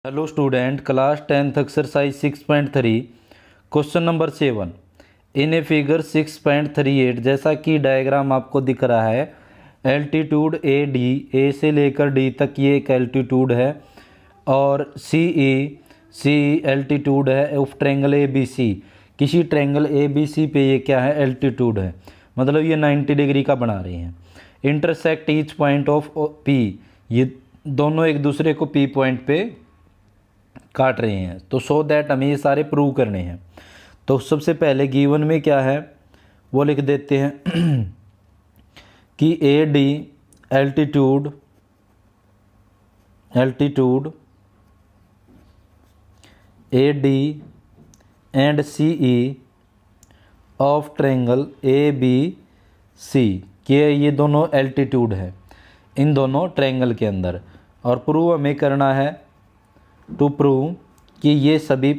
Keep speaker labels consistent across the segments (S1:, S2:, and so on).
S1: Hello student, class 10th exercise 6.3 question number 7 in a figure 6.38। जैसा कि diagram आपको दिख रहा है, एल्टीट्यूड ए डी, ए से लेकर डी तक ये एक एल्टीट्यूड है और सी एल्टीट्यूड है of triangle A B C. किसी ट्रायंगल ए बी सी पे ये क्या है, एल्टीट्यूड है, मतलब ये 90 डिग्री का बना रहे हैं। Intersect each point of P, ये दोनों एक दूसरे को पी पॉइंट पे काट रहे हैं। तो सो दैट हमें ये सारे प्रूव करने हैं। तो सबसे पहले गिवन में क्या है वो लिख देते हैं कि A D altitude A D and C E of triangle A B C के ये दोनों एल्टीट्यूड है इन दोनों ट्रायंगल के अंदर। और प्रूव हमें करना है टू प्रूव कि ये सभी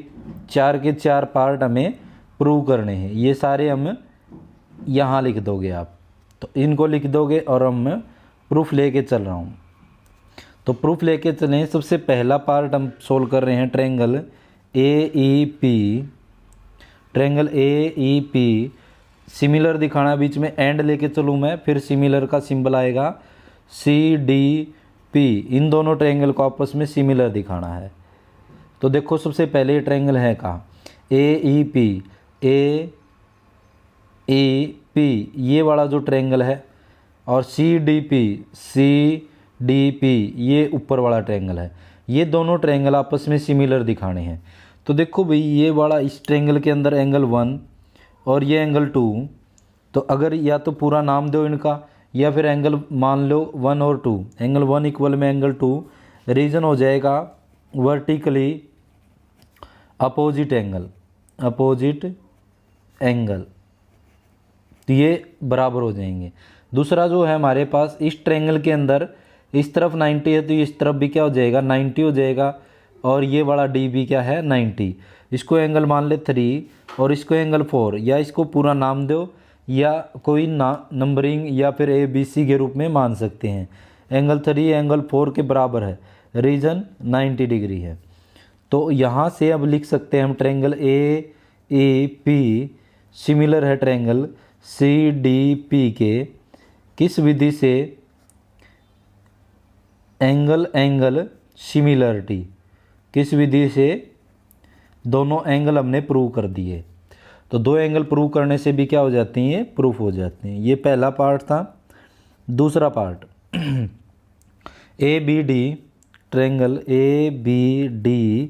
S1: चार के चार पार्ट हमें प्रूव करने हैं। ये सारे हम यहाँ लिख दोगे आप, तो इनको लिख दोगे और हम प्रूफ लेके चल रहा हूँ। तो प्रूफ लेके चलें। सबसे पहला पार्ट हम सोल्व कर रहे हैं triangle A E P. Triangle A E P similar दिखाना, बीच में एंड लेके चलूँ मैं, फिर सिमिलर का सिंबल आएगा सी डी पी। इन दोनों ट्रायंगल को आपस में सिमिलर दिखाना है। तो देखो सबसे पहले ट्रायंगल है कहाँ, ए ई पी ये वाला जो ट्रायंगल है, और सी डी पी ये ऊपर वाला ट्रायंगल है। ये दोनों ट्रायंगल आपस में सिमिलर दिखाने हैं। तो देखो भाई, ये वाला इस ट्रायंगल के अंदर एंगल 1 और ये एंगल 2। तो अगर या तो पूरा नाम दो इनका, या फिर एंगल मान लो 1 और 2। एंगल 1 इक्वल में एंगल 2, रीजन हो जाएगा वर्टिकली अपोजिट एंगल, तो ये बराबर हो जाएंगे। दूसरा जो है हमारे पास, इस ट्रायंगल के अंदर इस तरफ 90 है तो इस तरफ भी क्या हो जाएगा, 90 हो जाएगा। और ये वाला डी भी क्या है, 90। इसको एंगल मान ले 3 और इसको एंगल 4, या इसको पूरा नाम दो या कोई नंबरिंग या फिर ए बी सी के रूप में मान सकते हैं। एंगल 3 एंगल 4 के बराबर है, रीजन 90 डिग्री है। तो यहाँ से अब लिख सकते हैं हम triangle A E P similar है ट्रायंगल सी डी पी के। किस विधि से, एंगल सिमिलरिटी। किस विधि से, दोनों एंगल हमने प्रूव कर दिए। तो दो एंगल प्रूव करने से भी क्या हो जाती हैं, प्रूफ हो जाते हैं। ये पहला पार्ट था। दूसरा part A B D, triangle A B D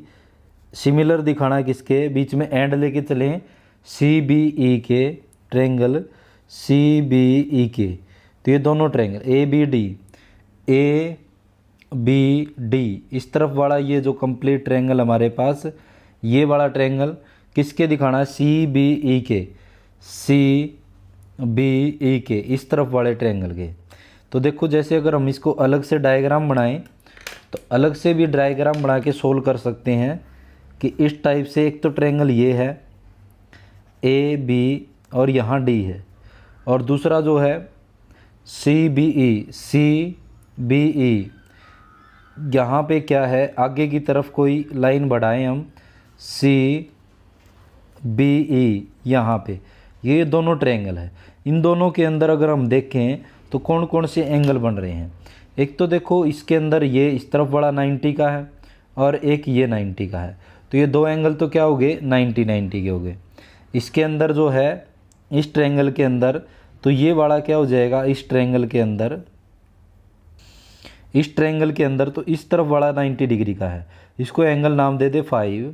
S1: similar दिखाना किसके, बीच में एंड लेके चलें सी बी ई के, ट्रायंगल सी बी ई के। तो ये दोनों ट्रायंगल ए बी डी इस तरफ वाला ये जो कंप्लीट ट्रायंगल हमारे पास, ये वाला ट्रायंगल किसके दिखाना है, सी बी ई के इस तरफ वाले ट्रायंगल के। तो देखो जैसे अगर हम इसको अलग से डायग्राम बनाएं तो अलग से भी डायग्राम बना के सोल्व कर सकते हैं कि इस टाइप से। एक तो ट्रायंगल ये है ए बी और यहाँ डी है, और दूसरा जो है सी बी ई, यहाँ पे क्या है, आगे की तरफ कोई लाइन बढ़ाएं हम सी बी ई, यहाँ पे ये दोनों ट्रायंगल है। इन दोनों के अंदर अगर हम देखें तो कौन कौन से एंगल बन रहे हैं। एक तो देखो इसके अंदर ये इस तरफ वाला 90 का है और एक ये 90 का है। तो ये दो एंगल तो क्या हो गए, 90 के हो गए। इसके अंदर जो है इस ट्रायंगल के अंदर, तो ये वाला क्या हो जाएगा, इस ट्रायंगल के अंदर तो इस तरफ वाला 90 डिग्री का है, इसको एंगल नाम दे दे 5।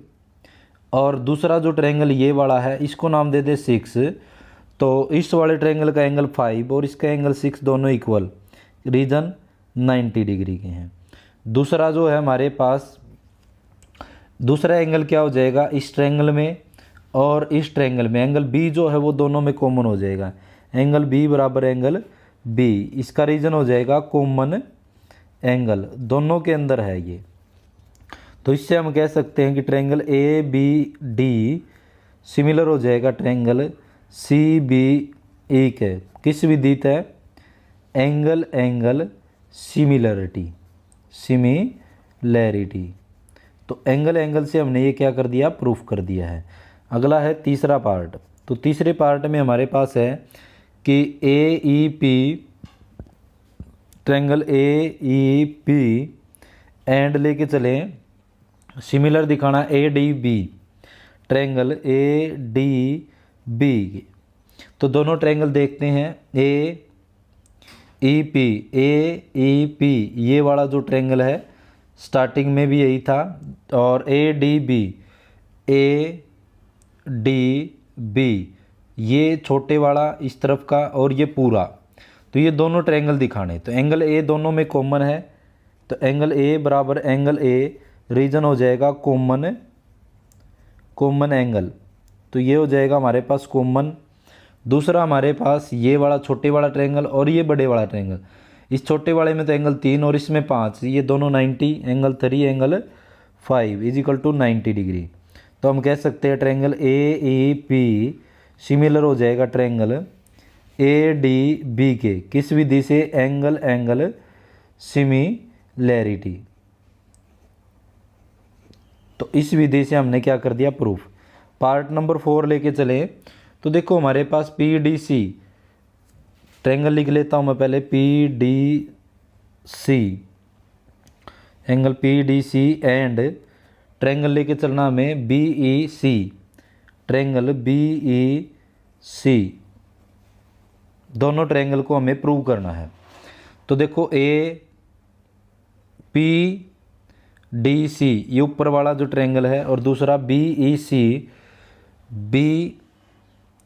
S1: और दूसरा जो ट्रायंगल ये वाला है इसको नाम दे दे 6। तो इस वाले ट्रायंगल का एंगल 5 और इसका एंगल 6 दोनों इक्वल, रीजन 90 डिग्री के हैं। दूसरा जो है हमारे पास, दूसरा एंगल क्या हो जाएगा, इस ट्रायंगल में और इस ट्रायंगल में एंगल बी जो है वो दोनों में कॉमन हो जाएगा। एंगल बी बराबर एंगल बी, इसका रीजन हो जाएगा कॉमन एंगल, दोनों के अंदर है ये। तो इससे हम कह सकते हैं कि triangle A B D similar हो जाएगा ट्रायंगल सी बी ई के। किस विधि है, एंगल सिमिलरिटी। तो एंगल एंगल से हमने ये क्या कर दिया, प्रूफ कर दिया है। अगला है तीसरा पार्ट। तो तीसरे पार्ट में हमारे पास है कि A E P triangle A E P and लेके चले सिमिलर दिखाना A D B triangle A D B. तो दोनों ट्रायंगल देखते हैं। ए ई पी ये वाला जो ट्रायंगल है स्टार्टिंग में भी यही था, और ए डी बी ये छोटे वाला इस तरफ का और ये पूरा, तो ये दोनों ट्रायंगल दिखाने। तो एंगल ए दोनों में कॉमन है, तो एंगल ए बराबर एंगल ए रीजन हो जाएगा कॉमन एंगल, तो ये हो जाएगा हमारे पास कॉमन। दूसरा हमारे पास ये वाला छोटे वाला ट्रायंगल और ये बड़े वाला ट्रायंगल, इस छोटे वाले में तो एंगल 3 और इसमें 5, ये दोनों 90, angle 3 angle 5 is equal to 90 degree. तो हम कह सकते हैं triangle A E P similar हो जाएगा ट्रायंगल ए डी बी के किस विधि से, एंगल एंगल सिमिलैरिटी। तो इस विधि से हमने क्या कर दिया, प्रूफ। पार्ट नंबर 4 लेके चले। तो देखो हमारे पास पी डी सी ट्रायंगल लिख लेता हूँ मैं पहले, P D C angle P D C and triangle लेके चलना हमें B E C triangle B E C. दोनों ट्रायंगल को हमें प्रूव करना है। तो देखो ए पी डी सी ये ऊपर वाला जो ट्रायंगल है, और दूसरा बी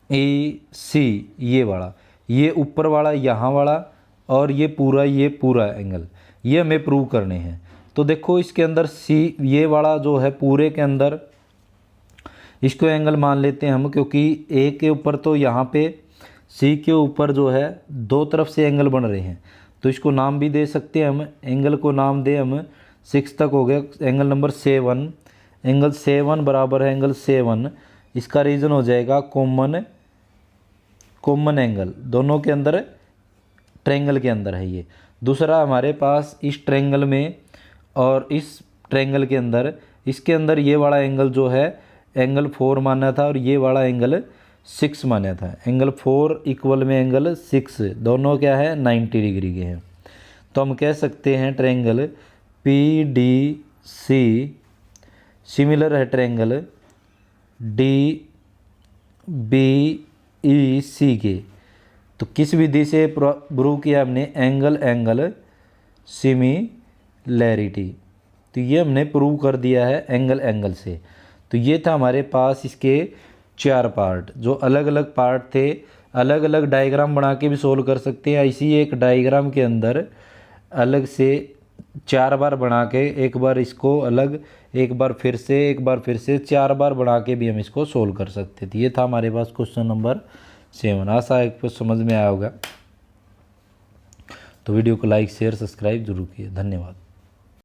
S1: ई सी ये वाला, ये ऊपर वाला यहाँ वाला और ये पूरा एंगल, ये हमें प्रूव करने हैं। तो देखो इसके अंदर सी ये वाला जो है पूरे के अंदर इसको एंगल मान लेते हैं हम, क्योंकि ए के ऊपर तो यहाँ पे सी के ऊपर जो है दो तरफ से एंगल बन रहे हैं, तो इसको नाम भी दे सकते हैं हम। एंगल को नाम दे हम 6 तक हो गया, एंगल नंबर 7, एंगल 7 बराबर है एंगल 7, इसका रीजन हो जाएगा कॉमन एंगल, दोनों के अंदर ट्रायंगल के अंदर है ये। दूसरा हमारे पास इस ट्रायंगल में और इस ट्रायंगल के अंदर, इसके अंदर ये वाला एंगल जो है एंगल 4 माना था और ये वाला एंगल 6 माना था। एंगल 4 इक्वल में एंगल 6 दोनों क्या है 90 डिग्री के हैं। तो हम कह सकते हैं triangle P D C similar है triangle D B E C के। तो किस विधि से प्रूव किया हमने, एंगल एंगल सिमिलैरिटी। तो ये हमने प्रूव कर दिया है एंगल एंगल से। तो ये था हमारे पास इसके 4 पार्ट, जो अलग अलग पार्ट थे। अलग अलग डायग्राम बना के भी सोल्व कर सकते हैं। इसी एक डायग्राम के अंदर अलग से 4 बार बना के, एक बार इसको अलग, एक बार फिर से 4 बार बना के भी हम इसको सोल्व कर सकते थे। ये था हमारे पास क्वेश्चन नंबर 7। आशा है कुछ समझ में आया होगा। तो वीडियो को लाइक शेयर सब्सक्राइब जरूर कीजिए। धन्यवाद।